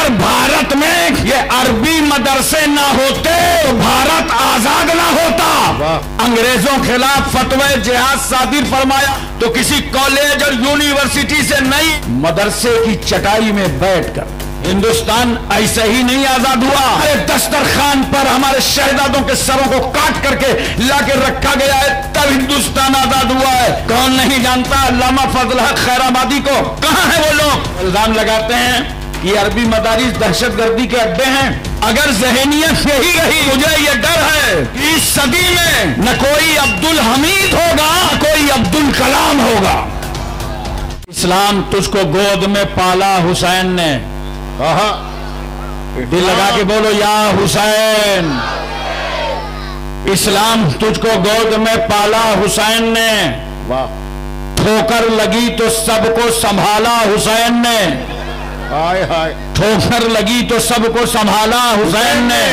اگر بھارت میں یہ عربی مدرسے نہ ہوتے تو بھارت آزاد نہ ہوتا۔ انگریزوں خلاف فتوی جہاد صادر فرمایا تو کسی کالج اور یونیورسٹی سے نہیں، مدرسے کی چٹائی میں بیٹھ کر۔ ہندوستان ایسے ہی نہیں آزاد ہوا، ہمارے دسترخوان پر ہمارے شہزادوں کے سروں کو کاٹ کر کے لا کے رکھا گیا ہے، تب ہندوستان آزاد ہوا ہے۔ کون نہیں جانتا علامہ فضل حق خیر آبادی کو؟ کہاں ہیں وہ لوگ؟ الزام لگاتے ہیں کہ عربی مدارس دہشت گردی کے اڈے ہیں۔ اگر ذہنیت یہی رہی، مجھے یہ ڈر ہے کہ اس صدی میں نہ کوئی عبدالحمید ہوگا نہ کوئی عبدالکلام ہوگا۔ اسلام تجھ کو گود میں پالا حسین نے، دل لگا کے بولو یا حسین۔ اسلام تجھ کو گود میں پالا حسین نے، ٹھوکر لگی تو سب کو سنبھالا حسین نے، ٹھوکر لگی تو سب کو سنبھالا حسین نے۔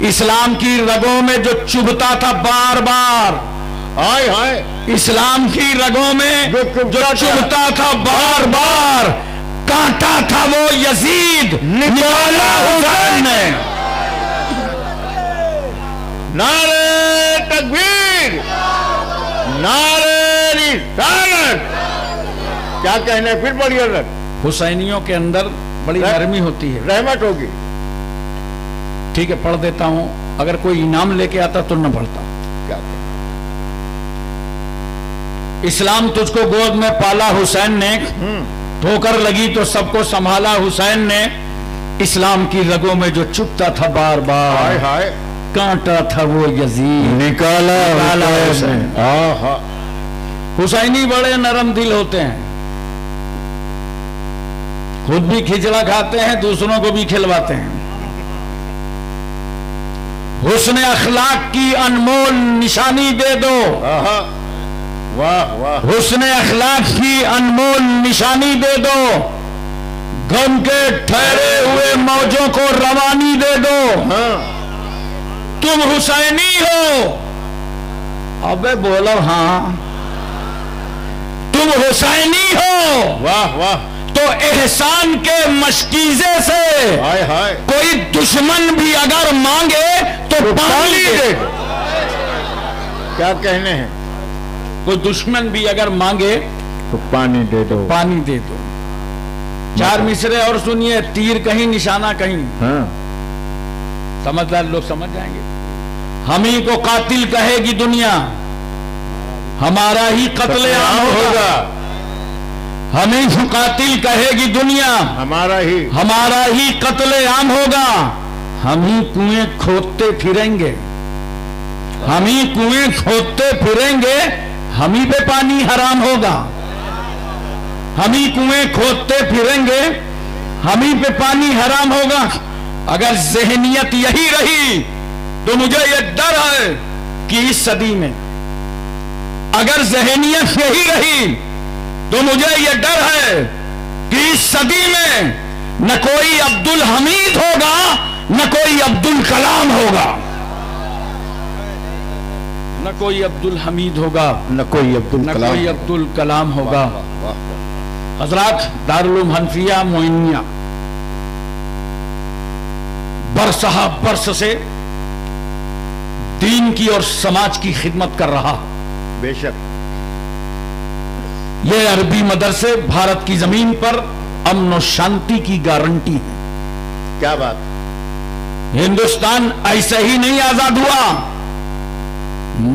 اسلام کی رگوں میں جو چبھتا تھا بار بار، اسلام کی رگوں میں جو چبھتا تھا بار بار، کانٹا تھا وہ یزید نکالا حسین نے۔ نعرہ تکبیر، نعرہ رسالت، کیا کہنے پھر بڑی عزت۔ حسینیوں کے اندر بڑی نرمی ہوتی ہے، رحمت ہوگی۔ ٹھیک ہے پڑھ دیتا ہوں، اگر کوئی انعام لے کے آتا تو نہ پڑھتا۔ کیا کہنے؟ اسلام تجھ کو گود میں پالا حسین نے، ٹھوکر لگی تو سب کو سنبھالا حسین نے۔ اسلام کی رگوں میں جو چبھتا تھا بار بار، کانٹا تھا وہ یزید نکالا حسین۔ حسینی بڑے نرم دل ہوتے ہیں، خود بھی کھچڑا کھاتے ہیں، دوسروں کو بھی کھلواتے ہیں۔ حسن اخلاق کی انمول نشانی دے دو، واہ واہ، حسن اخلاق کی انمول نشانی دے دو، غم کے ٹھہرے ہوئے موجوں کو روانی دے دو۔ تم حسینی ہو؟ ابے بولو ہاں۔ تم حسینی ہو؟ واہ واہ، تو احسان کے مشکیزے سے کوئی دشمن بھی اگر مانگے تو پانی دے دو۔ کیا کہنے ہیں؟ کوئی دشمن بھی اگر مانگے تو پانی دے دو، پانی دے دو۔ چار مصرے اور سنیے، تیر کہیں نشانہ کہیں، سمجھدار لوگ سمجھ جائیں گے۔ ہمیں کو قاتل کہے گی دنیا، ہمارا ہی قتل عام ہوگا۔ ہمیں کو قاتل کہے گی دنیا، ہمارا ہی قتل عام ہوگا۔ ہم ہی کنویں کھودتے پھریں گے، ہم ہی کنویں کھودتے پھریں گے، ہم ہی پہ پانی حرام ہوگا۔ ہم ہی کنویں کھودتے پھریں گے، ہم ہی پہ پانی حرام ہوگا۔ اگر ذہنیت یہی رہی تو مجھے یہ ڈر ہے کہ اس صدی میں، اگر ذہنیت یہی رہی تو مجھے یہ ڈر ہے کہ اس صدی میں نہ کوئی عبدالحمید ہوگا نہ کوئی عبدالکلام ہوگا، نہ کوئی عبدالحمید ہوگا نہ کوئی عبدالکلام ہوگا۔ حضرات، دارالعلوم حنفیہ معینیہ برسہ برس سے دین کی اور سماج کی خدمت کر رہا۔ بے شک یہ عربی مدرسے بھارت کی زمین پر امن و شانتی کی گارنٹی ہے۔ کیا بات! ہندوستان ایسے ہی نہیں آزاد ہوا،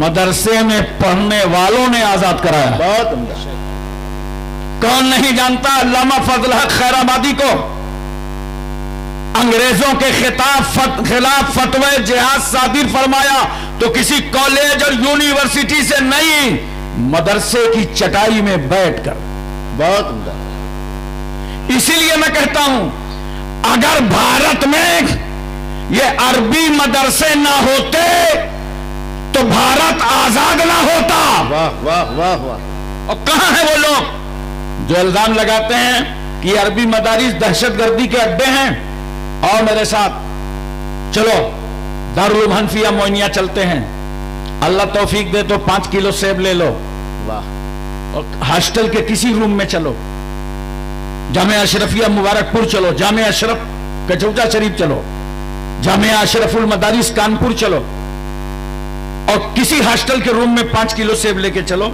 مدرسے میں پڑھنے والوں نے آزاد کرایا۔ بہت عمدہ۔ کون نہیں جانتا علامہ فضل حق خیر آبادی کو؟ انگریزوں کے خلاف فتوی جہاد صادر فرمایا تو کسی کالج اور یونیورسٹی سے نہیں، مدرسے کی چٹائی میں بیٹھ کر۔ بہت عمدہ۔ اسی لیے میں کہتا ہوں، اگر بھارت میں یہ عربی مدرسے نہ ہوتے تو بھارت آزاد نہ ہوتا۔ واہ واہ واہ واہ۔ اور کہاں ہیں وہ لوگ جو الزام لگاتے ہیں کہ یہ عربی مدارس دہشت گردی کے اڈے ہیں؟ اور میرے ساتھ چلو دارالعلوم حنفیہ معینیہ چلتے ہیں، اللہ توفیق دے تو 5 کلو سیب لے لو، واہ۔ اور ہاسٹل کے کسی روم میں چلو، جامعہ اشرفیہ مبارک پور چلو، جامعہ اشرف कचौचा शरीफ चलो, जामिया अशरफुल मदारिस कानपुर चलो, और किसी हॉस्टल के रूम में 5 किलो सेब लेके चलो।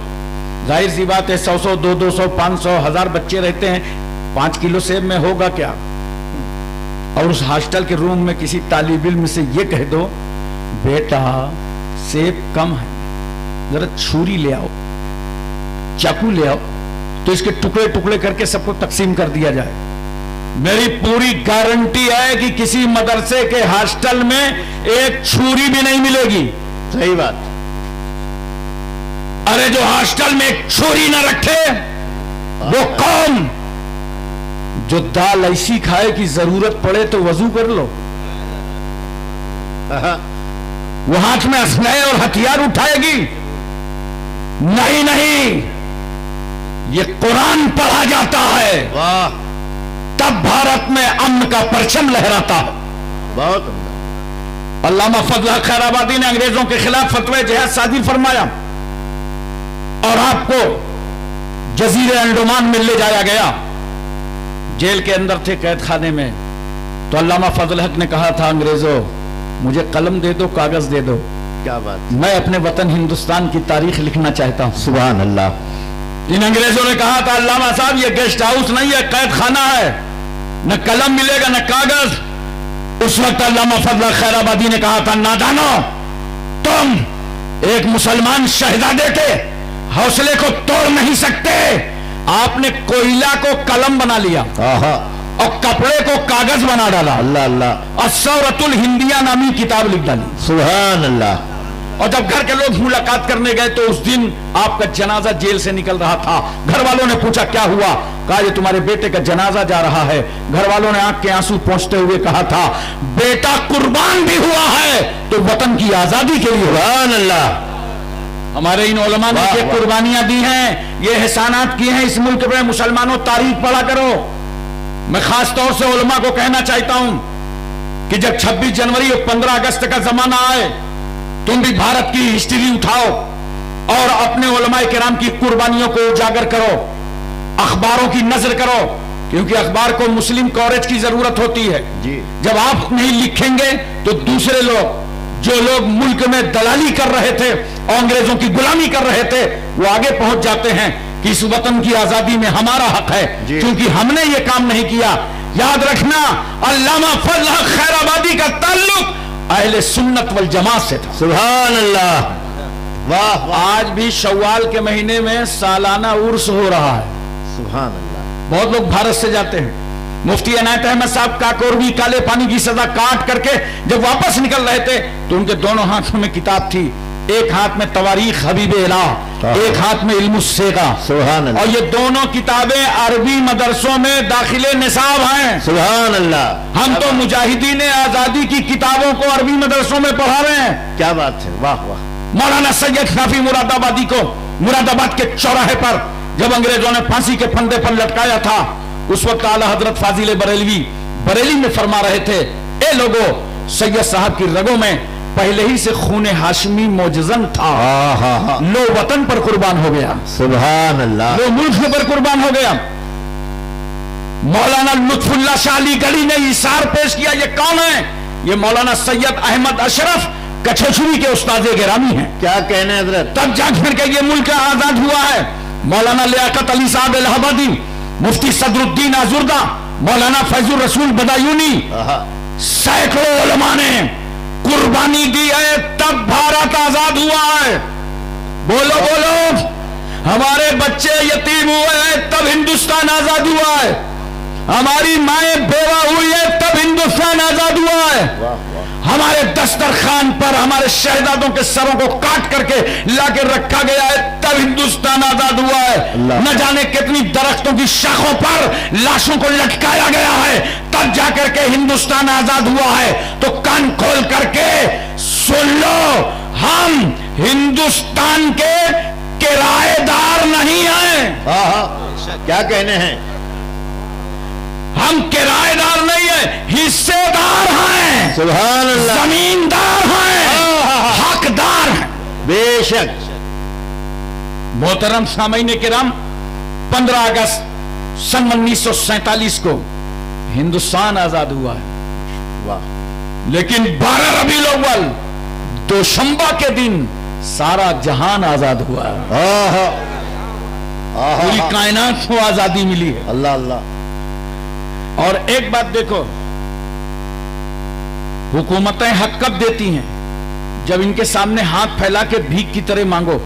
जाहिर सी बात है 100, 200, 500, 1000 बच्चे रहते हैं, 5 किलो सेब में होगा क्या? और उस हॉस्टल के रूम में किसी तालिब इल्म से ये कह दो, बेटा सेब कम है, जरा छुरी ले आओ, चाकू ले आओ, तो इसके टुकड़े टुकड़े करके सबको तकसीम कर दिया जाए। मेरी पूरी गारंटी है कि किसी मदरसे के हॉस्टल में एक छुरी भी नहीं मिलेगी। सही बात। अरे जो हॉस्टल में एक छुरी ना रखे वो कौन? जो दाल ऐसी खाए कि जरूरत पड़े तो वजू कर लो, वो हाथ में असलहे और हथियार उठाएगी? नहीं नहीं, ये कुरान पढ़ा जाता है, वाह, तब भारत में अमन का परचम लहराता है। बहुत अल्लामा फजल खैराबादी ने अंग्रेजों के खिलाफ फतवे जिहाद सादिर फरमाया और आपको जजीरे अंडमान में ले जाया गया। जेल के अंदर थे, कैद खाने में, तो अल्लामा फजल हक ने कहा था, अंग्रेजों मुझे कलम दे दो, कागज दे दो, क्या बात, मैं अपने वतन हिंदुस्तान की तारीख लिखना चाहता हूं। सुभान अल्लाह। इन अंग्रेजों ने कहा था, अल्लामा साहब ये गेस्ट हाउस नहीं है, कैद खाना है, न कलम मिलेगा न कागज। उस वक्त अल्लामा फजल खैराबादी ने कहा था, नादानो, तुम एक मुसलमान शहजादे के हौसले को तोड़ नहीं सकते। आपने कोयला को कलम बना लिया और कपड़े को कागज बना डाला। अल्लाह अल्लाह। अस्सौरतुल हिंदिया नामी किताब लिख डाली। सुभान अल्लाह। और जब घर के लोग मुलाकात करने गए तो उस दिन आपका जनाजा जेल से निकल रहा था। घर वालों ने पूछा क्या हुआ? कहा ये तुम्हारे बेटे का जनाजा जा रहा है। घर वालों ने आंख के आंसू पोंछते हुए कहा था, बेटा कुर्बान भी हुआ है तो वतन की आजादी के लिए। सुभान अल्लाह। हमारे इन उलमा ने ये कुर्बानियां दी हैं, ये एहसानात किए हैं इस मुल्क में। मुसलमानों तारीख पढ़ा करो। मैं खास तौर से उलमा को कहना चाहता हूं कि जब 26 जनवरी और 15 अगस्त का जमाना आए, तुम भी भारत की हिस्ट्री उठाओ और अपने उलमाए किराम की कुर्बानियों को उजागर करो, अखबारों की नजर करो, क्योंकि अखबार को मुस्लिम कवरेज की जरूरत होती है जी। जब आप नहीं लिखेंगे तो दूसरे लोग, जो लोग मुल्क में दलाली कर रहे थे और अंग्रेजों की गुलामी कर रहे थे, वो आगे पहुंच जाते हैं कि इस वतन की आजादी में हमारा हक है, क्योंकि हमने ये काम नहीं किया। याद रखना, अल्लामा फजल खैराबादी का ताल्लुक अहले सुन्नत वल जमात से था। सुभान अल्लाह। वाह वाह। आज भी शव्वाल के महीने में सालाना उर्स हो रहा है। सुभान अल्लाह। बहुत लोग भारत से जाते हैं। मुफ्ती अनायत अहमद साहब काकोरवी काले पानी की सजा काट करके जब वापस निकल रहे थे तो उनके दोनों हाथों में किताब थी। एक हाथ में तवारीख हबीब इलाह, एक हाथ में इल्मुस सेगा। सुभान अल्लाह। और ये दोनों किताबें अरबी मदरसों में दाखिले निसाब हैं। सुभान अल्लाह। हम तो मुजाहिदीन आजादी की किताबों को अरबी मदरसों में पढ़ा रहे हैं। क्या बात है, वाह वाह। मौलाना सैयद नाफी मुरादाबादी को मुरादाबाद के चौराहे पर जब अंग्रेजों ने फांसी के फंदे पर लटकाया था, उस वक्त आला हजरत फाजिल बरेलवी बरेली में फरमा रहे थे, ए लोगो, सैयद साहब की रगों में पहले ही से खून हाशमी मौजजन था। लो वतन पर कुर्बान हो गया। सुभान अल्लाह। लो मुल्क पर कुर्बान हो गया। मौलाना लुत्फुल्लाह शाह अली गढ़ी ने इशार पेश किया। ये कौन है? ये मौलाना सैयद अहमद अशरफ कछुरी के उस्ताद गिरामी हैं। क्या कहने हजरत। तब जाकर के ये मुल्क आजाद हुआ है। मौलाना लियाकत अली साहब इलाहाबादी, मुफ्ती सदरुद्दीन आजुर्दा, मौलाना फैजुर रसूल बदायूनी, सैकड़ों उलमा ने कुर्बानी दी है, तब भारत आजाद हुआ है। बोलो बोलो। हमारे बच्चे यतीम हुए हैं, तब हिंदुस्तान आजाद हुआ है। हमारी माएं बेवा हुई है, तब हिंदुस्तान आजाद हुआ है। हमारे दस्तरखान पर हमारे शहजादों के सरों को काट करके लाके रखा गया है, तब हिंदुस्तान आजाद हुआ है। न जाने कितनी दरख्तों की शाखों पर लाशों को लटकाया गया है, तब जाकर के हिंदुस्तान आजाद हुआ है। तो कान खोल करके सुन लो, हम हिंदुस्तान के किराएदार नहीं हैं। क्या कहने हैं। हम किराएदार नहीं है, हिस्सेदार हैं। सुभान अल्लाह। जमींदार हैं, हकदार हैं। बेशक। मोहतरम सामीन किराम, 15 अगस्त सन 1947 को हिंदुस्तान आजाद हुआ है। वाह। लेकिन 12 रबीउल अव्वल दोशंबा के दिन सारा जहान आजाद हुआ है, पूरी कायनात को आजादी मिली है। अल्लाह अल्लाह। और एक बात देखो, हुकूमतें हक कब देती हैं? जब इनके सामने हाथ फैला के भीख की तरह मांगो।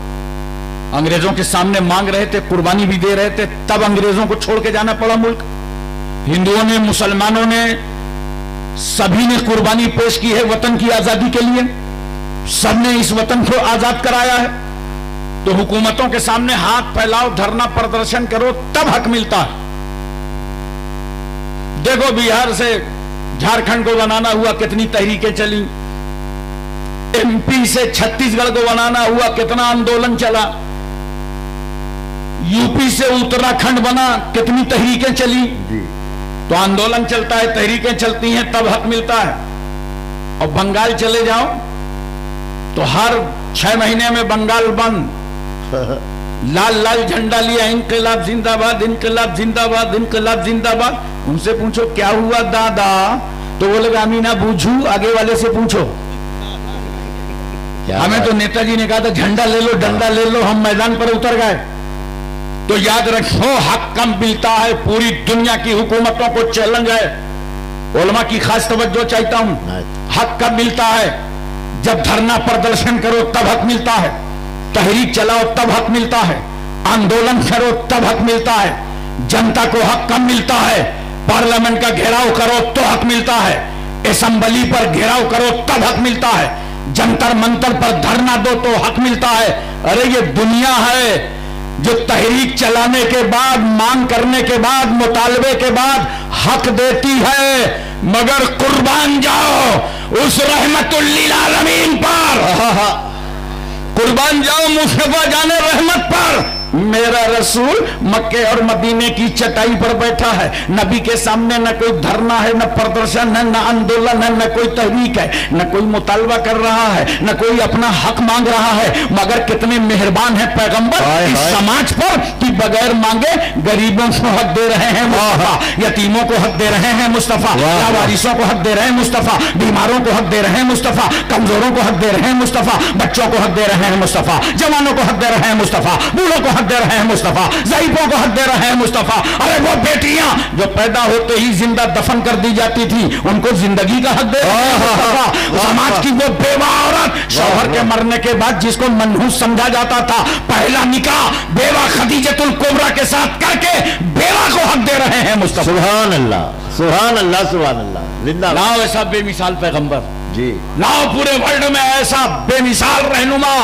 अंग्रेजों के सामने मांग रहे थे, कुर्बानी भी दे रहे थे, तब अंग्रेजों को छोड़ के जाना पड़ा मुल्क। हिंदुओं ने, मुसलमानों ने, सभी ने कुर्बानी पेश की है वतन की आजादी के लिए, सबने इस वतन को आजाद कराया है। तो हुकूमतों के सामने हाथ फैलाओ, धरना प्रदर्शन करो, तब हक मिलता है। देखो बिहार से झारखंड को बनाना हुआ, कितनी तहरीकें चली। एमपी से छत्तीसगढ़ को बनाना हुआ, कितना आंदोलन चला। यूपी से उत्तराखंड बना, कितनी तहरीकें चली। तो आंदोलन चलता है, तहरीकें चलती हैं, तब हक मिलता है। और बंगाल चले जाओ तो हर 6 महीने में बंगाल बंद, लाल लाल झंडा लिया, इंकलाब जिंदाबाद, इंकलाब जिंदाबाद, इंकलाब जिंदाबाद। उनसे पूछो क्या हुआ दादा, तो वो लोग अमीना बूझू, आगे वाले से पूछो। हमें तो नेताजी ने कहा था झंडा ले लो, डंडा ले लो, हम मैदान पर उतर गए। तो याद रखो, हक कम मिलता है। पूरी दुनिया की हुकूमतों को चैलेंज है, उलमा की खास तवज्जो चाहता हूं। हक कब मिलता है? जब धरना प्रदर्शन करो तब हक मिलता है, तहरीक चलाओ तब हक मिलता है, आंदोलन करो तब हक मिलता है। जनता को हक कब मिलता है? पार्लियामेंट का घेराव करो तो हक मिलता है, असेंबली पर घेराव करो तब हक मिलता है, जंतर मंतर पर धरना दो तो हक मिलता है। अरे ये दुनिया है जो तहरीक चलाने के बाद, मांग करने के बाद, मुतालबे के बाद हक देती है। मगर कुर्बान जाओ उस रहमतुल लिल आलमीन पर, कुर्बान जाओ मुस्तफा जाने रहमत पर। मेरा रसूल मक्के और मदीने की चटाई पर बैठा है, नबी के सामने न कोई धरना है, न प्रदर्शन है, न आंदोलन है, न कोई तहरीक है, न कोई मुतालबा कर रहा है, न कोई अपना हक मांग रहा है। मगर कितने मेहरबान है पैगंबर इस समाज पर कि बगैर मांगे गरीबों को हक दे रहे हैं मुस्तफा, यतीमों को हक दे रहे हैं मुस्तफा, लावारिसों को हक दे रहे हैं मुस्तफा, बीमारों को हक दे रहे हैं मुस्तफा, कमजोरों को हक दे रहे हैं मुस्तफा, बच्चों को हक दे रहे हैं मुस्तफा, जवानों को हक दे रहे हैं मुस्तफा, बूढ़ों को हक दे रहे हैं मुस्तफा, ज़ईफों को हक दे रहे हैं मुस्तफा। अरे वो बेटियां जो पैदा होते ही जिंदा दफन कर दी जाती थी, उनको जिंदगी का हक दे रहे हैं मुस्तफा। समाज की वो बेवा औरत, शौहर के मरने के बाद जिसको मनहूस समझा जाता था, पहला निकाह बेवा खदीजतुल कुबरा के साथ करके बेवा को हक दे रहे हैं मुस्तफा। सुभान अल्लाह, सुभान अल्लाह, सुभान अल्लाह। जिंदा लाओ ऐसा बेमिसाल पैगंबर जी, लाओ पूरे वर्ल्ड में ऐसा बेमिसाल रहनुमा,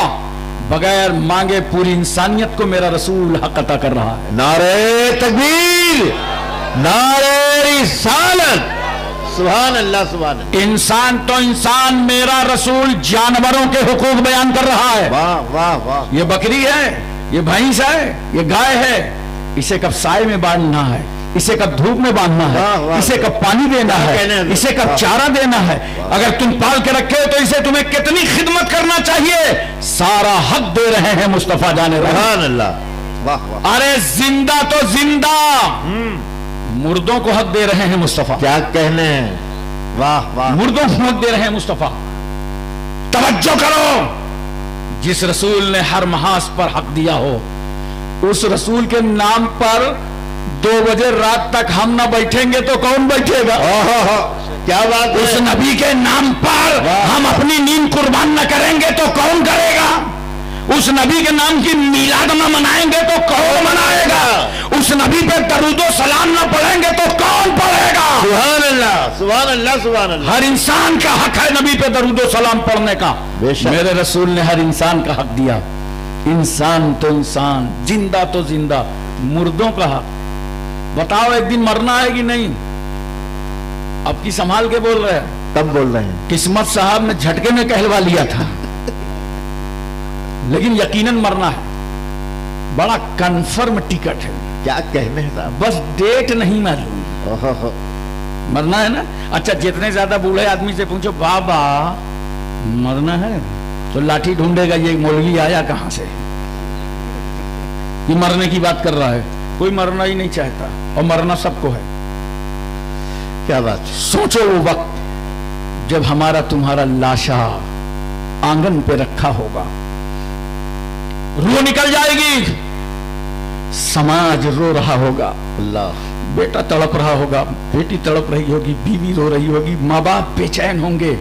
बगैर मांगे पूरी इंसानियत को मेरा रसूल हक अता कर रहा है। नारे तकबीर, नारे रिसालत, सुभान अल्लाह, सुभान अल्लाह। इंसान तो इंसान, मेरा रसूल जानवरों के हुकूक बयान कर रहा है। वाह वाह वाह। ये बकरी है, ये भैंस है, ये गाय है, इसे कब साए में बांधना है, इसे कब धूप में बांधना है, इसे कब पानी देना है, इसे कब चारा देना है। अगर तुम पाल के रखे हो तो इसे तुम्हें कितनी खिदमत करना चाहिए, सारा हक दे रहे हैं मुस्तफा जाने रहे। सुभान अल्लाह, वाह वाह। अरे जिंदा तो जिंदा, मुर्दों को हक दे रहे हैं मुस्तफा। क्या कहने हैं, वाह वाह। मुर्दों को हक दे रहे हैं मुस्तफा। तवज्जो करो, जिस रसूल ने हर महास पर हक दिया हो, उस रसूल के नाम पर 2 बजे रात तक हम ना बैठेंगे तो कौन बैठेगा? क्या बात है। उस नबी के नाम पर हम अपनी नींद कुर्बान न करेंगे तो कौन करेगा? उस नबी के नाम की मिलाद न मनाएंगे तो कौन मनाएगा? उस नबी पे दरूदो सलाम न पढ़ेंगे तो कौन पढ़ेगा? सुभान अल्लाह, सुभान अल्लाह, सुभान अल्लाह। हर इंसान का हक है नबी पे दरूदो सलाम पढ़ने का। मेरे रसूल ने हर इंसान का हक दिया। इंसान तो इंसान, जिंदा तो जिंदा, मुर्दों का हक। बताओ एक दिन मरना है कि नहीं? अब की संभाल के बोल रहे हैं, तब बोल रहे हैं। किस्मत साहब ने झटके में कहलवा लिया था, लेकिन यकीनन मरना है। बड़ा कंफर्म टिकट है। क्या कहने हैं साहब, बस डेट नहीं मालूम। मरना है ना। अच्छा, जितने ज्यादा बूढ़े आदमी से पूछो बाबा मरना है, तो लाठी ढूंढेगा ये मौलवी आया कहां से, ये मरने की बात कर रहा है। कोई मरना ही नहीं चाहता, और मरना सबको है। क्या बात। सोचो वो वक्त जब हमारा तुम्हारा लाशा आंगन पे रखा होगा, रूह निकल जाएगी, समाज रो रहा होगा, अल्लाह, बेटा तड़प रहा होगा, बेटी तड़प रही होगी, बीवी रो रही होगी, माँ बाप बेचैन होंगे,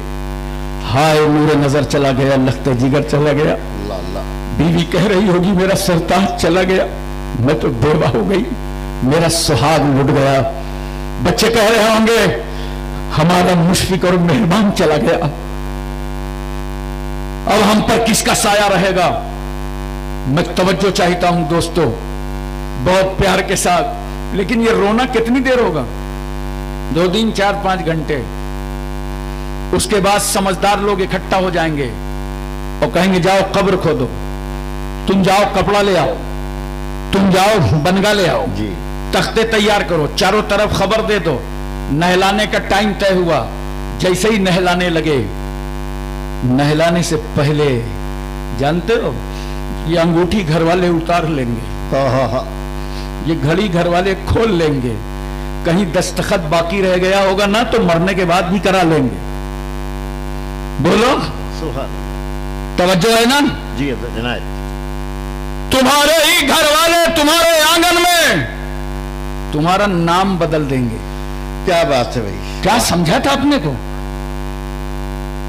हाय नूर नजर चला गया, लखते जिगर चला गया। अल्लाह अल्लाह। बीवी कह रही होगी मेरा सरताज चला गया, मैं तो बेवा हो गई, मेरा सुहाग लुट गया। बच्चे कह रहे होंगे हमारा मुशफिक और मेहमान चला गया, अब हम पर किसका साया रहेगा। मैं तवज्जो चाहता हूं दोस्तों, बहुत प्यार के साथ, लेकिन ये रोना कितनी देर होगा? 2 दिन 4-5 घंटे। उसके बाद समझदार लोग इकट्ठा हो जाएंगे और कहेंगे जाओ कब्र खोदो, तुम जाओ कपड़ा ले आओ, तुम जाओ बनगा ले आओ, जी, तख्ते तैयार करो, चारों तरफ खबर दे दो। नहलाने का टाइम तय हुआ, जैसे ही नहलाने लगे, नहलाने से पहले जानते हो ये अंगूठी घर वाले उतार लेंगे, ये घड़ी घर वाले खोल लेंगे, कहीं दस्तखत बाकी रह गया होगा ना तो मरने के बाद भी करा लेंगे। बोलो सुभान, तवज्जो है ना जी जनाब। तुम्हारे ही घर वाले तुम्हारे आंगन में तुम्हारा नाम बदल देंगे। क्या बात है भाई, क्या समझा था अपने को,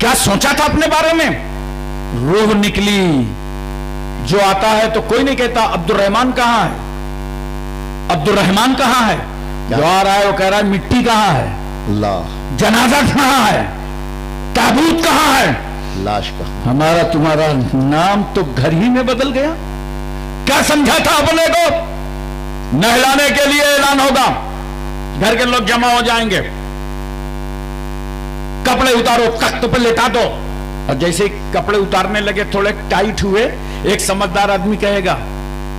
क्या सोचा था अपने बारे में? रूह निकली, जो आता है तो कोई नहीं कहता अब्दुल रहमान कहां है, अब्दुल रहमान कहां है, जो आ रहा है वो कह रहा है मिट्टी कहां है, अल्लाह, जनाजा कहां है, ताबूत कहां है, लाश का। हमारा तुम्हारा नाम तो घर ही में बदल गया। क्या समझा था अपने को? नहलाने के लिए ऐलान होगा, घर के लोग जमा हो जाएंगे, कपड़े उतारो, तख्त पे लेटा दो, और जैसे कपड़े उतारने लगे थोड़े टाइट हुए, एक समझदार आदमी कहेगा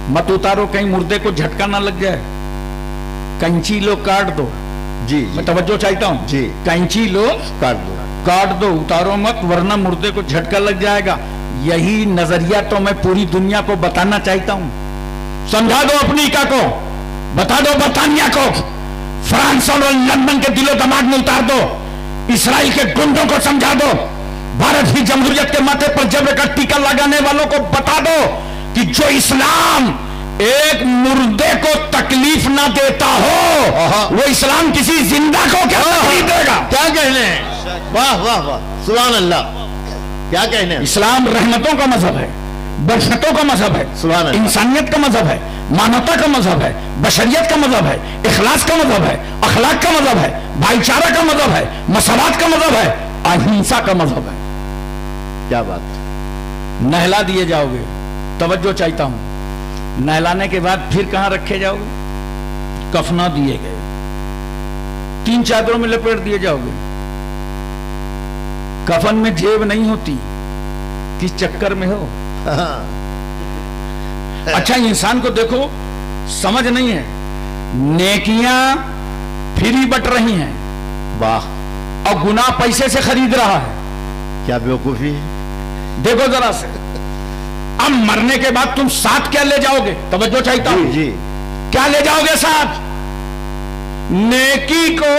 मत उतारो कहीं मुर्दे को झटका ना लग जाए, कैंची लो काट दो। जी, मैं तवज्जो चाहता हूं जी, कैंची लो काट दो, उतारो मत वरना मुर्दे को झटका लग जाएगा। यही नजरिया तो मैं पूरी दुनिया को बताना चाहता हूं। समझा दो अफ्रीका को, बता दो बर्तानिया को, फ्रांस और लंदन के दिलो दिमाग में उतार दो, इसराइल के गुंडों को समझा दो, भारत की जमहूरियत के माथे पर जबरे का टीका लगाने वालों को बता दो कि जो इस्लाम एक मुर्दे को तकलीफ ना देता हो, वो इस्लाम किसी जिंदा को क्या तकलीफ देगा? क्या कहने हैं, वाह वाह वाह, सुभान अल्लाह, क्या कहने हैं। इस्लाम रहमतों का मजहब है, बरकतों का मजहब है, सुभान अल्लाह, इंसानियत का मजहब है, मानवता का मजहब है, बशरियत का मजहब है, इखलास का मजहब है, अखलाक का मजहब है, भाईचारा का मजहब है, मसवात का मजहब है, अहिंसा का मजहब है। क्या बात। नहला दिए जाओगे, तवज्जो चाहता हूं, नहलाने के बाद फिर कहां रखे जाओगे? कफना दिए गए, 3 चादरों में लपेट दिए जाओगे। कफन में जेब नहीं होती, किस चक्कर में हो? अच्छा इंसान को देखो, समझ नहीं है, नेकियां फ्री बट रही हैं, वाह, और गुनाह पैसे से खरीद रहा है। क्या बेवकूफी है। देखो जरा से, अब मरने के बाद तुम साथ क्या ले जाओगे? तवज्जो चाहता हूं, जी, क्या ले जाओगे साथ? नेकी को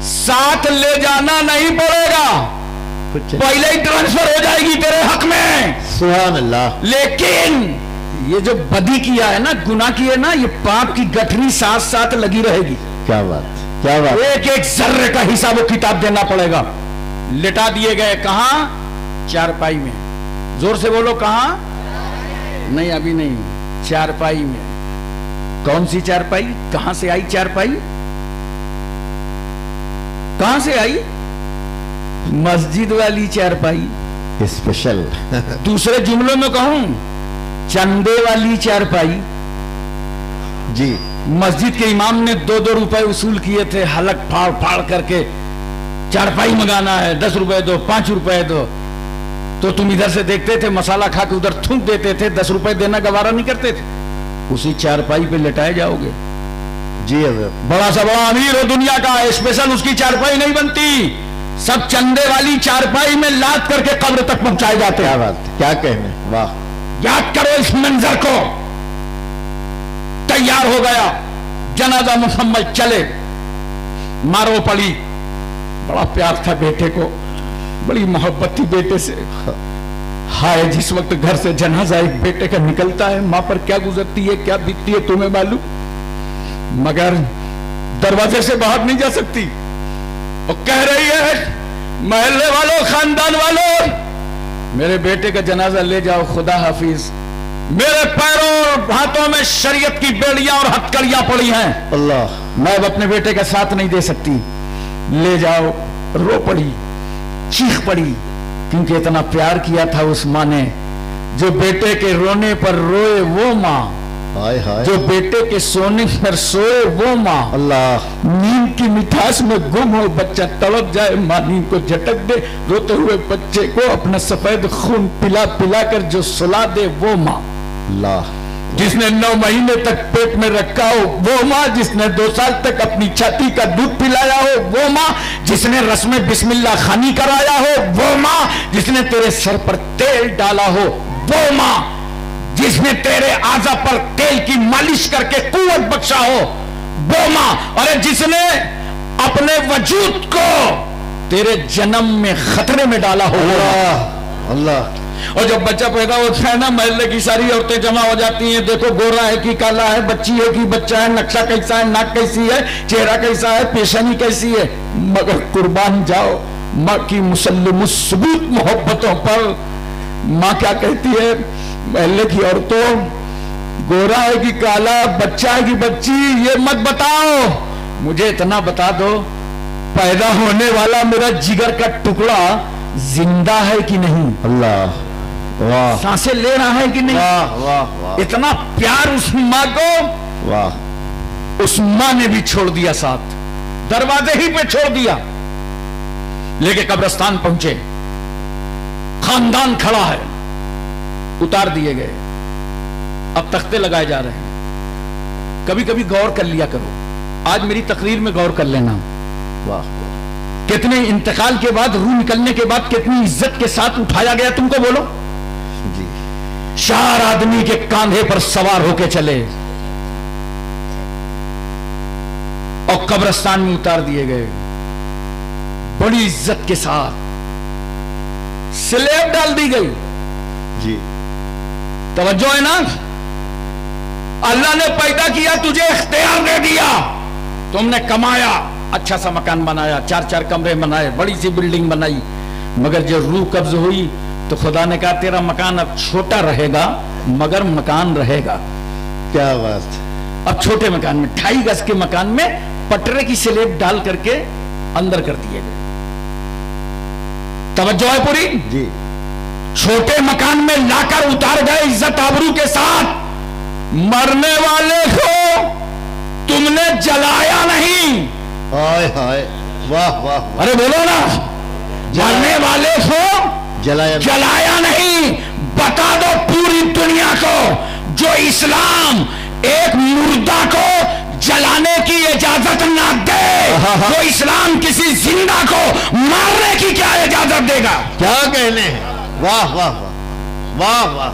साथ ले जाना नहीं पड़ेगा, कुछ पहले ही ट्रांसफर हो जाएगी तेरे हक में। सुभान अल्लाह। लेकिन ये जो बदी किया है ना, गुनाह किया है ना, ये पाप की गठरी साथ साथ लगी रहेगी। क्या बात, क्या बात। एक एक जर्रे का हिसाब वो किताब देना पड़ेगा। लिटा दिए गए कहां? चारपाई में। जोर से बोलो, कहां? नहीं अभी नहीं, चारपाई में। कौन सी चारपाई? कहां से आई चारपाई? कहां से आई? मस्जिद वाली चारपाई। स्पेशल। दूसरे जुमलों में कहूं, चंदे वाली चारपाई। जी, मस्जिद के इमाम ने 2-2 रुपए वसूल किए थे, हलक फाड़ फाड़ करके, चारपाई मंगाना है, 10 रुपए दो, 5 रुपए दो। तो तुम इधर से देखते थे, मसाला खा के उधर थूक देते थे, 10 रुपए देना गवारा नहीं करते थे। उसी चारपाई पे लेटाए जाओगे। जी हजरत। बड़ा सा बड़ा अमीर हो दुनिया का, स्पेशल उसकी चारपाई नहीं बनती, सब चंदे वाली चारपाई में लाद करके कब्र तक पहुंचाए जाते क्या हैं। बात, क्या कहने, वाह। याद करो इस मंजर को। तैयार हो गया, जनाजा मुकम्मल, चले, मारो पड़ी, बड़ा प्यार था बेटे को, बड़ी मोहब्बत थी बेटे से। हाय, जिस वक्त घर से जनाजा एक बेटे का निकलता है, मां पर क्या गुजरती है, क्या बीतती है तुम्हें मालूम, मगर दरवाजे से बाहर नहीं जा सकती। और कह रही है, महल्ले वालों, खानदान वालों, मेरे बेटे का जनाजा ले जाओ, खुदा हाफिज। मेरे पैरों और हाथों में शरीयत की बेड़ियां और हथकड़ियां पड़ी हैं, अल्लाह, मैं अब अपने बेटे का साथ नहीं दे सकती, ले जाओ। रो पड़ी, चीख पड़ी, क्योंकि इतना प्यार किया था उस माँ ने। जो बेटे के रोने पर रोए वो माँ, हाय हाय, जो बेटे के सोने पर सोए वो माँ, अल्लाह, नींद की मिठास में गुम हो बच्चा तड़प जाए, माँ नींद को झटक दे, रोते हुए बच्चे को अपना सफेद खून पिला पिला कर जो सुला दे वो माँ, अल्लाह, जिसने 9 महीने तक पेट में रखा हो वो माँ, जिसने 2 साल तक अपनी छाती का दूध पिलाया हो वो माँ, जिसने रस्म बिस्मिल्लाह खानी कराया हो वो माँ, जिसने तेरे सर पर तेल डाला हो वो माँ, जिसने तेरे आजा पर तेल की मालिश करके कुव्वत बख्शा हो वो माँ, अरे जिसने अपने वजूद को तेरे जन्म में खतरे में डाला हो वो माँ। अल्लाह। और जब बच्चा पैदा होता है ना, महल्ले की सारी औरतें जमा हो जाती हैं, देखो गोरा है कि काला है, बच्ची है कि बच्चा है, नक्शा कैसा है, नाक कैसी है, चेहरा कैसा है, पेशानी कैसी है, मगर कुर्बान जाओ माँ की मुसल्लिम सबूत मोहब्बतों पर। माँ क्या कहती है, महल्ले की औरतों, गोरा है कि काला, बच्चा है कि बच्ची, ये मत बताओ, मुझे इतना बता दो, पैदा होने वाला मेरा जिगर का टुकड़ा जिंदा है कि नहीं, अल्लाह, वाह, सांसें ले रहा है कि नहीं। वाह वाह वाह, इतना प्यार उस माँ को, वाह, उस माँ ने भी छोड़ दिया साथ, दरवाजे ही पे छोड़ दिया, लेके कब्रिस्तान पहुंचे, खानदान खड़ा है, उतार दिए गए, अब तख्ते लगाए जा रहे हैं। कभी कभी गौर कर लिया करो, आज मेरी तकरीर में गौर कर लेना, वाह, कितने इंतकाल के बाद, रूह निकलने के बाद कितनी इज्जत के साथ उठाया गया, तुमको बोलो जी, 4 आदमी के कांधे पर सवार होके चले और कब्रिस्तान में उतार दिए गए, बड़ी इज्जत के साथ स्लेब डाल दी गई। जी, तवज्जो है ना, अल्लाह ने पैदा किया, तुझे इख्तियार दे दिया, तुमने कमाया, अच्छा सा मकान बनाया, 4-4 कमरे बनाए, बड़ी सी बिल्डिंग बनाई, मगर जब रूह कब्ज हुई तो खुदा ने कहा तेरा मकान अब छोटा रहेगा मगर मकान रहेगा। क्या बात, अब छोटे मकान में, 2.5 गज के मकान में पटरे की स्लेब डाल करके अंदर कर दिए गए। तवज्जो है पूरी जी, छोटे मकान में लाकर उतार गए इज्जत आबरू के साथ। मरने वाले को तुमने जलाया नहीं, हाय हाय, वाह वाह, अरे बोलो ना, मरने वाले को जलाया नहीं। बता दो पूरी दुनिया को, जो इस्लाम एक मुर्दा को जलाने की इजाजत ना दे, वो इस्लाम किसी जिंदा को मारने की क्या इजाजत देगा? क्या कहने हैं, वाह वाह वाह वाह वाह,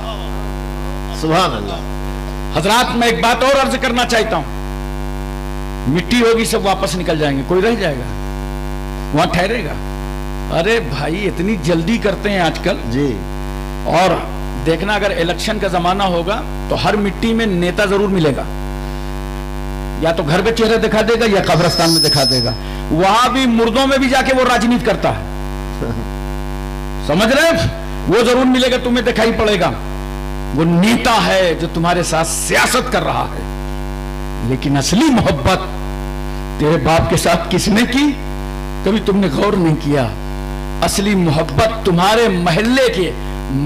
सुभान अल्लाह। हजरात, मैं एक बात और अर्ज करना चाहता हूं, मिट्टी होगी सब वापस निकल जाएंगे, कोई रह जाएगा वहां ठहरेगा? अरे भाई, इतनी जल्दी करते हैं आजकल जी, और देखना अगर इलेक्शन का जमाना होगा तो हर मिट्टी में नेता जरूर मिलेगा, या तो घर पे चेहरा दिखा देगा या कब्रिस्तान में दिखा देगा, वहां भी मुर्दों में भी जाके वो राजनीति करता है, समझ रहे? वो जरूर मिलेगा, तुम्हें दिखाई पड़ेगा, वो नेता है जो तुम्हारे साथ सियासत कर रहा है। लेकिन असली मोहब्बत तेरे बाप के साथ किसने की, कभी तुमने गौर नहीं किया। असली मोहब्बत तुम्हारे महल्ले के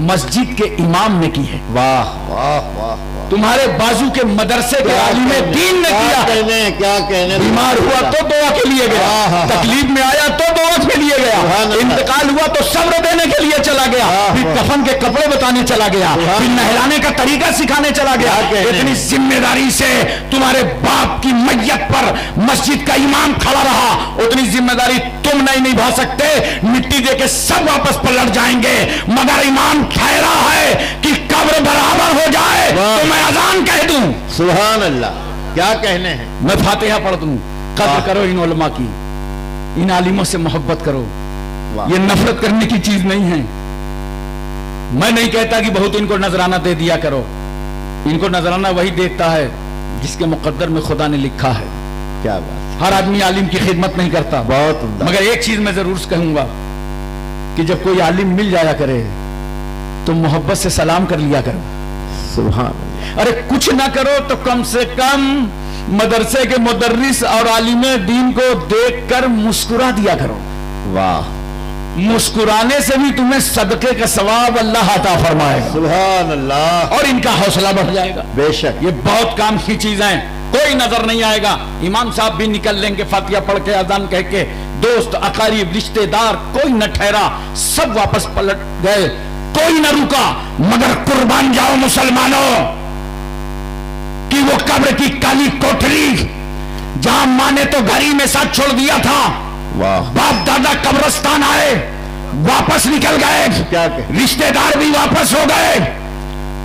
मस्जिद के इमाम ने की है, वाह वाह वाह, तुम्हारे बाजू के मदरसे के आलिमे दीन ने किया। क्या कहने, बीमार हुआ तो दुआ के लिए गया, तकलीफ में आया तो दुआ के लिए गया, इंतकाल हुआ तो सब्र देने के लिए चला गया, फिर कफन के कपड़े बताने चला गया, फिर नहलाने का तरीका सिखाने चला गया। इतनी जिम्मेदारी से तुम्हारे बाप की मैयत पर मस्जिद का इमाम खड़ा रहा, उतनी जिम्मेदारी तुम नहीं निभा सकते। मिट्टी दे के सब वापस पलट जाएंगे, मगर ईमान ठहरा है कि कब्र बराबर हो जाए तो मैं अजान कह दूं। सुभान अल्लाह, क्या कहने हैं। मैं फातिहा पढ़ दूं, कद्र करो इन उलमा की। ان عالموں سے محبت کرو. واہ. یہ نفرت کرنے کی چیز نہیں ہے. میں نہیں کہتا کہ بہت ان کو نذرانہ دے دیا کرو. ان کو نذرانہ وہی دیتا ہے جس کے مقدر میں خدا نے لکھا ہے. کیا بات. ہر آدمی عالم کی خدمت نہیں کرتا. بہت عمدہ. مگر ایک چیز میں ضرور کہوں گا کہ جب کوئی عالم مل جایا کرے تو محبت سے سلام کر لیا کرو. سبحان اللہ. ارے کچھ نہ کرو تو کم سے کم مدرسے کے مدرس اور عالم دین کو دیکھ کر مسکرا دیا کرو. واہ. مسکرانے سے بھی تمہیں صدقے کا ثواب اللہ عطا فرمائے گا. سبحان اللہ. اور ان کا حوصلہ بڑھ جائے گا. بے شک. یہ بہت کام کی چیزیں ہیں. کوئی نظر نہیں آئے گا. امام صاحب بھی نکل لیں گے فاتحہ پڑھ کے اذان کہہ کے. دوست اقارب رشتے دار کوئی نہ ٹھہرا. سب واپس پلٹ گئے. کوئی نہ رکا. مگر قربان جاؤ مسلمانوں کہ وہ قبر کی کالی کوٹھری جہاں ماں نے تو گھر ہی میں ساتھ چھوڑ دیا تھا. واہ. باپ دادا قبرستان آئے واپس نکل گئے. کیا کہ رشتے دار بھی واپس ہو گئے.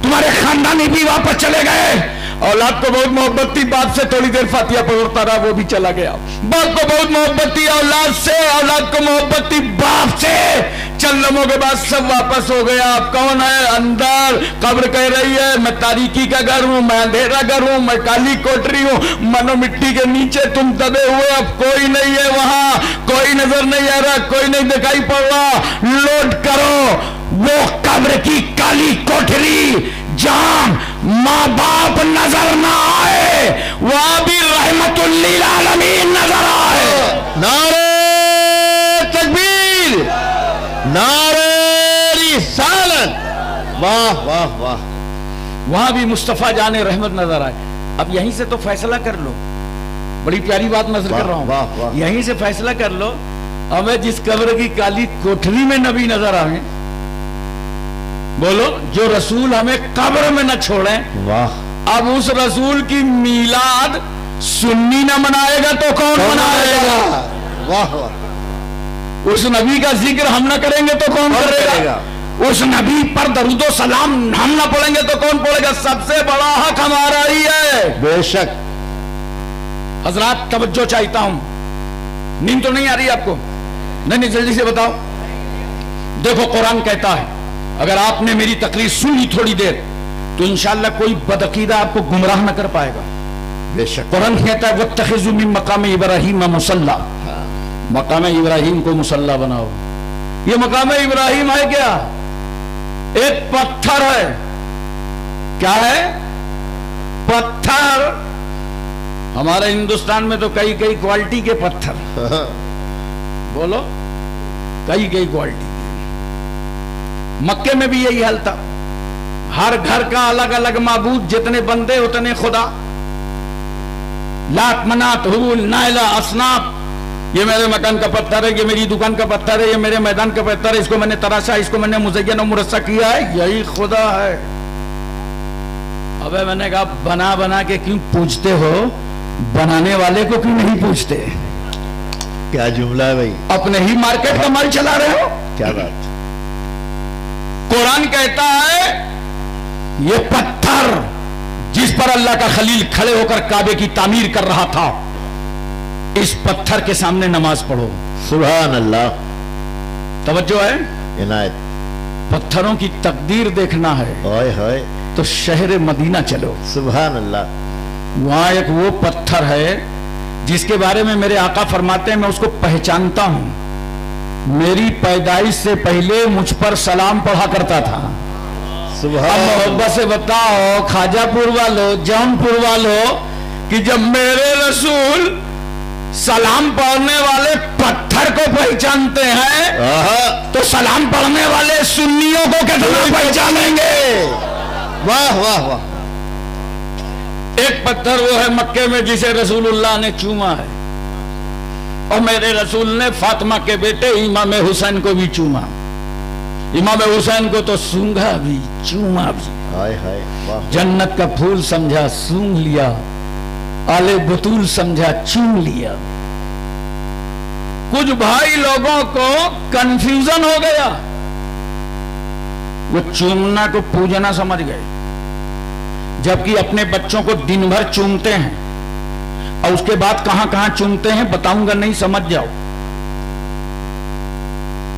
تمہارے خاندانی بھی واپس چلے گئے. اولاد کو بہت محبت تھی. باپ سے تھوڑی دیر فاتحہ پڑھتا رہا وہ بھی چلا گیا. باپ کو بہت محبت تھی اولاد سے. اولاد کو محبت تھی باپ سے. چند لمحوں کے بعد سب واپس ہو گیا. اب کون ہے اندر؟ قبر کہہ رہی ہے میں تاریکی کا گھر ہوں, میں اندھیرا گھر ہوں, میں کالی کوٹری ہوں. منو مٹی کے نیچے تم دبے ہوئے. اب کوئی نہیں ہے وہاں. کوئی نظر نہیں آ رہا. کوئی نہیں دکھائی پڑ رہا. لوٹ کرو وہ قبر کی کالی کوٹری جہاں ماں باپ نظر نہ آئے وہاں بھی رحمت للعالمین نظر آئے. نعرہ تکبیر. نعرہ رسالت. واہ واہ واہ. وہاں بھی مصطفیٰ جان رحمت نظر آئے. اب یہیں سے تو فیصلہ کر لو. بڑی پیاری بات نظر کر رہا واہ واہ ہوں. واہ. یہیں سے فیصلہ کر لو ہمیں جس قبر کی کالی کوٹری میں نبی نظر آئے. بولو جو رسول ہمیں قبر میں نہ چھوڑیں. واہ. اب اس رسول کی میلاد سنی نہ منائے گا تو کون منائے گا؟ واہ واہ. اس نبی کا ذکر ہم نہ کریں گے تو کون کرے گا؟ اس نبی پر درود و سلام ہم نہ پڑھیں گے تو کون پڑھے گا؟ سب سے بڑا حق ہمارا ہی ہے. بے شک. حضرات توجہ چاہتا ہوں. نیند تو نہیں آ رہی آپ کو؟ نہیں جلدی سے بتاؤ. دیکھو قرآن کہتا ہے اگر آپ نے میری تقریر سنی تھوڑی دیر تو انشاءاللہ کوئی بدعقیدہ آپ کو گمراہ نہ کر پائے گا. بے شک. قرآن کہتا ہے وَاتَّخِذُوا مِن مَقَامِ إِبْرَاهِيمَ مُصَلَّى. مقام ابراہیم کو مصلی بناؤ. یہ مقام ابراہیم ہے کیا؟ ایک پتھر ہے. کیا ہے؟ پتھر. ہمارے ہندوستان میں تو کئی کوالٹی کے پتھر. بولو کئی کوالٹی. مکے میں بھی یہی حال تھا. ہر گھر کا الگ الگ معبود. جتنے بندے اتنے خدا. لات منات حبول نائلہ اصنام. یہ میرے مکان کا پتھر ہے, یہ میری دکان کا پتھر ہے, یہ میرے میدان کا پتھر ہے, اس کو میں نے تراشا, اس کو میں نے مزین و مرصع کیا ہے, یہی خدا ہے. ابے میں نے کہا بنا کے کیوں پوچھتے ہو؟ بنانے والے کو کیوں نہیں پوچھتے؟ کیا جملہ ہے بھائی. اپنے ہی مارکیٹ کا مال چلا رہے ہو. کیا بات. قرآن کہتا ہے یہ پتھر جس پر اللہ کا خلیل کھڑے ہو کر کعبے کی تعمیر کر رہا تھا, اس پتھر کے سامنے نماز پڑھو. سبحان اللہ. توجہ ہے. عنایت. پتھروں کی تقدیر دیکھنا ہے اوئے ہوئے تو شہر مدینہ چلو. سبحان اللہ. وہاں ایک وہ پتھر ہے جس کے بارے میں میرے آقا فرماتے ہیں میں اس کو پہچانتا ہوں. میری پیدائش سے پہلے مجھ پر سلام پڑھا کرتا تھا. اب محبت سے بتاؤ خواجہ پور والو, جون پور والو, کہ جب میرے رسول سلام پڑھنے والے پتھر کو پہچانتے ہیں تو سلام پڑھنے والے سنیوں کو کتنا پہچانیں گے؟ واہ واہ واہ. ایک پتھر وہ ہے مکے میں جسے رسول اللہ نے چوما ہے, اور میرے رسول نے فاطمہ کے بیٹے امام حسین کو بھی چوما. امام حسین کو تو سونگا بھی چوما بھی. جنت کا پھول سمجھا سونگ لیا, آلے بطول سمجھا چوم لیا. کچھ بھائی لوگوں کو کنفیوژن ہو گیا, وہ چومنا کو پوجنا سمجھ گئے, جبکہ اپنے بچوں کو دن بھر چومتے ہیں اور اس کے بعد کہاں کہاں چومتے ہیں بتاؤں گا, نہیں سمجھ جاؤ.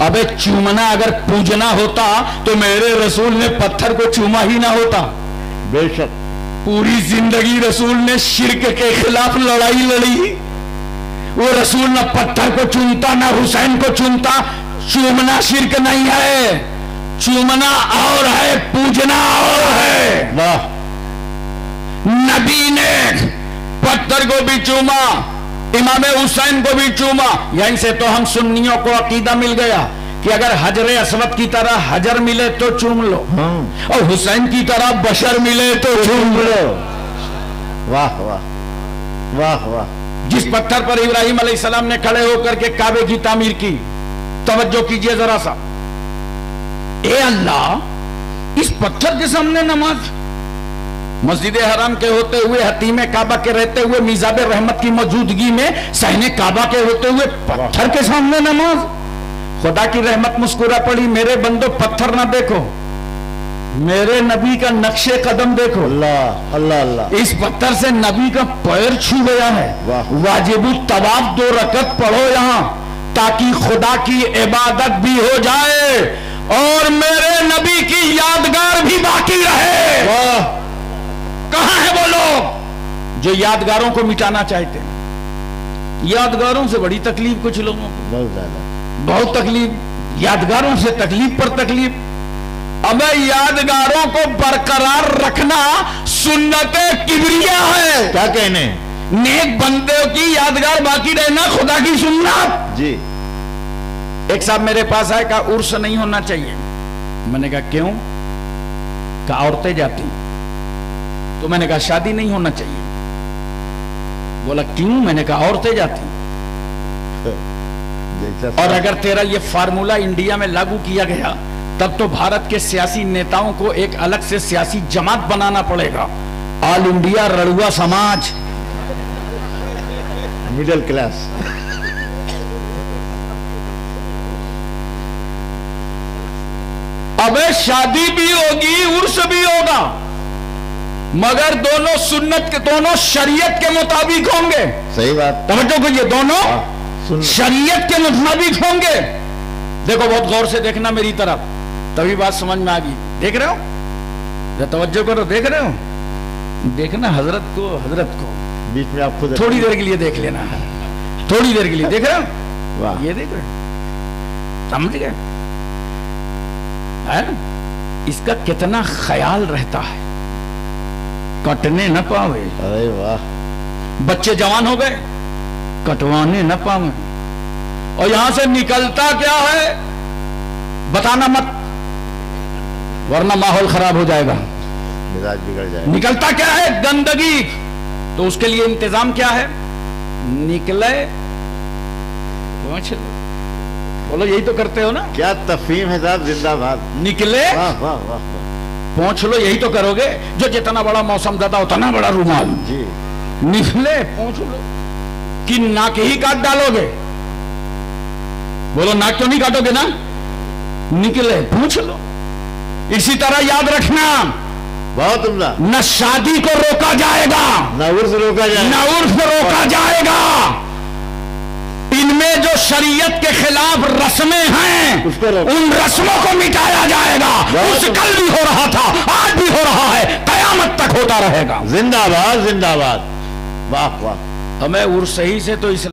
अबे चूमना अगर पूजना होता तो मेरे रसूल ने पत्थर को चूमा ही ना होता। बेशक। पूरी जिंदगी रसूल ने शिर्क के खिलाफ लड़ाई लड़ी। वो रसूल न पत्थर को चूमता ना हुसैन को चूमता। चूमना शिर्क नहीं है, चूमना और है, पूजना और है। वाह। नबी ने पत्थर को भी चूमा, इमाम हुसैन को भी चूमा। यहीं से तो हम सुन्नियों को अकीदा मिल गया कि अगर हजरे अस्वद की तरह हजर मिले तो चूम लो, और हुसैन की तरह बशर मिले तो चूम लो। वाह वाह वाह वाह। जिस पत्थर पर इब्राहिम अलैहिस्सलाम ने खड़े होकर के काबे की तामीर की, तवज्जो कीजिए जरा सा। ए अल्लाह, इस पत्थर के सामने नमाज, मस्जिद हराम के होते हुए, हतीमे काबा के रहते हुए, मिजाब रहमत की मौजूदगी में, सहने काबा के होते हुए पत्थर के सामने नमाज। खुदा की रहमत मुस्कुरा पड़ी, मेरे बंदो पत्थर ना देखो, मेरे नबी का नक्शे कदम देखो। अल्लाह अल्लाह अल्लाह। इस पत्थर से नबी का पैर छू गया है। वाजिबु तवाफ 2 रकत पढ़ो यहां, ताकि खुदा की इबादत भी हो जाए और मेरे नबी की यादगार भी बाकी रहे। वाह। कहां है वो लोग जो यादगारों को मिटाना चाहते हैं? यादगारों से बड़ी तकलीफ कुछ लोगों को, बहुत ज्यादा, बहुत तकलीफ, यादगारों से तकलीफ पर तकलीफ। अब यादगारों को बरकरार रखना सुन्नते किबरिया है। क्या कहने? नेक बंदे की यादगार बाकी रहना खुदा की सुन्नत जी। एक साहब मेरे पास आए, कहा उर्स नहीं होना चाहिए। मैंने कहा क्यों? कहा औरतें जाती। तो मैंने कहा शादी नहीं होना चाहिए। बोला क्यों? मैंने कहा औरतें जाती। और अगर तेरा ये फार्मूला इंडिया में लागू किया गया तब तो भारत के सियासी नेताओं को एक अलग से सियासी जमात बनाना पड़ेगा, ऑल इंडिया रड़ुआ समाज, मिडिल क्लास। अबे शादी भी होगी, उर्स भी होगा, मगर दोनों सुन्नत के, दोनों शरीयत के मुताबिक होंगे। सही बात। तवज्जो कीजिए, दोनों शरीयत के मुताबिक होंगे। देखो बहुत गौर से देखना मेरी तरफ, तभी बात समझ में आ गई। देख रहे हो? तवज्जो करो, देख रहे हो? देखना हजरत को, हजरत को बीच में आप खुद थोड़ी देर के लिए देख लेना, थोड़ी देर के लिए। देख रहे हो? वाह। ये देख रहे हो? समझ गए? इसका कितना ख्याल रहता है, कटने न पावे। अरे वाह। बच्चे जवान हो गए, कटवाने न पावे। और यहां से निकलता क्या है बताना मत, वरना माहौल खराब हो जाएगा, मिजाज बिगड़ जाएगा। निकलता क्या है? गंदगी। तो उसके लिए इंतजाम क्या है? निकले पहुंच लो। बोलो यही तो करते हो ना? क्या तफहीम है साहब, जिंदाबाद। निकले वाह वाह वाह। पहुंच लो, यही तो करोगे। जो जितना बड़ा मौसम दादा उतना बड़ा रुमाल। जी। निकले पहुंच लो कि नाक ही काट डालोगे? बोलो नाक तो नहीं काटोगे ना? निकले पूछ लो। इसी तरह याद रखना, बहुत उम्दा। न शादी को रोका जाएगा, न उर्स रोका जाएगा, न उर्फ रोका जाएगा। इनमें जो शरीयत के खिलाफ रस्में हैं, उन रस्मों को मिटाया जाएगा। उस कल भी हो रहा था, आज भी हो रहा है, कयामत तक होता रहेगा। जिंदाबाद जिंदाबाद। वाह वाह। हमें उर्स सही से तो इस